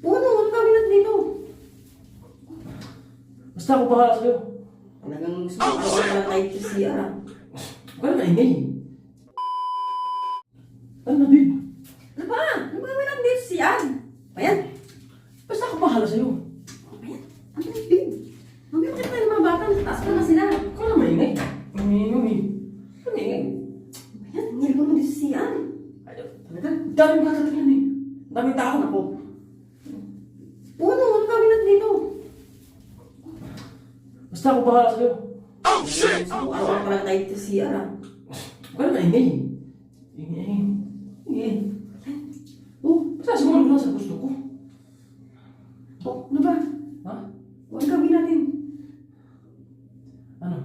Ano kami na dito? Basta ako bahala sa'yo. Talagang gusto ko lang tayo sa CR ah. Huwag ka na maingay. Ano na, babe? Ano ba? Ano ba kami na dito sa CR? Ayan. Basta ako bahala sa'yo. Ayan. Ano na babe? Mami, bakit tayo ng mga bata? Taas pa na sila. Huwag ka na maingay. Maingay. Maingay. Ayan, hindi ko na dito sa CR. Talaga, daming bata tingnan eh. Daming tao. Ako. Ano kami na dito? Basta ako bahala sa'yo. Gusto ko araw-araw pa lang tayo sa CR ah. Huwag ka na maingay. Ingay. Oh, Basta sumunod lang sa gusto ko. ano ba? Ha? Huwag gawin natin. Ano?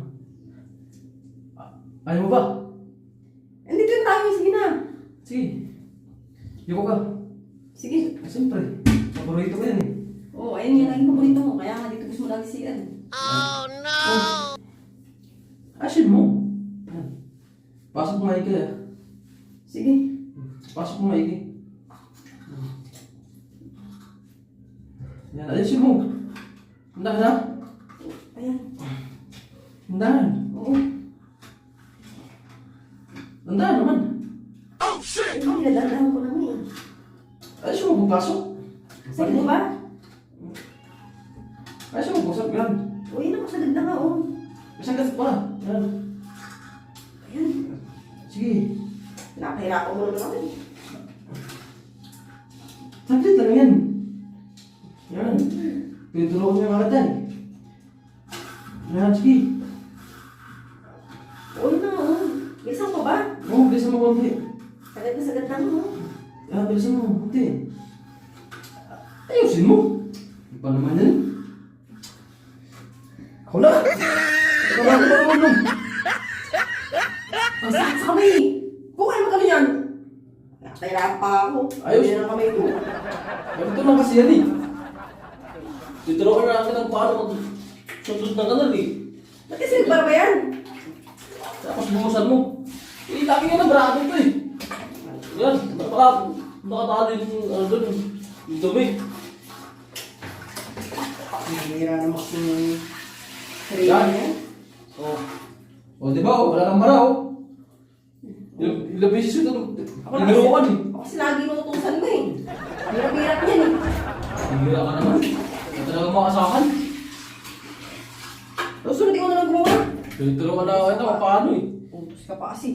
Ayaw mo ba? Andito na tayo, sige na. Sige. Yuko ka. Sige. Siyempre. Paborito ko yan eh. Oo, ayun yan ang paborito mo. Kaya nga dito gusto mo lagi CR. Asin mo. Yan. Pasok mo maigi ah. Sige. Pasok mo maigi. Yan, alisin mo. Handa na? Ayan. Handa. Oo. Handa naman. Ay, niladaan ko naman eh. Alisin mo pagpasok. Sige mo ba? Alisin mo pagpasok. Yan. O, yun ako sagad na nga, oh. Isang gat pa. Yan. Ayan. Sige. Nakahirapan mo naman kami. Saglit lang yan. Yan. Pinutulungan mo yung mga tan. Yan, sige. O, yun na, oh. Bilisan ko ba? Oo, bilisan mo konti. Sagad na sagad na mo, oh. Yan, bilisan mo konti. Ayusin mo. Ano ba naman yan? Ako na! Ikaw ba naman marunong? Ang sakit sa kami. Buhay mo kami yan. Nakahirapan pa ako. Ayos. Ayun na kami ito. Ganito lang kasi yan eh. Tutulungan na natin ang paano mag-sundot ng kanal eh. Ba't kasi nagbar ba yan? Tapos bumusan mo. Eh, lagi nga na brado ito eh. Yan, nakatali yung ano doon, yung dumi. Hira naman yung Yan. Oh. O, di ba? Oh, wala kang mara oh. Ilang beses ito. Nagulukan eh. Ako kasi lagi inuutusan mo eh. Hirap-hirap yan eh. Hira ka naman. Hindi talaga makasakan. Susunod ko na lang gumawa. Tulungan na ako ito, paano eh. Utos ka pa kasi.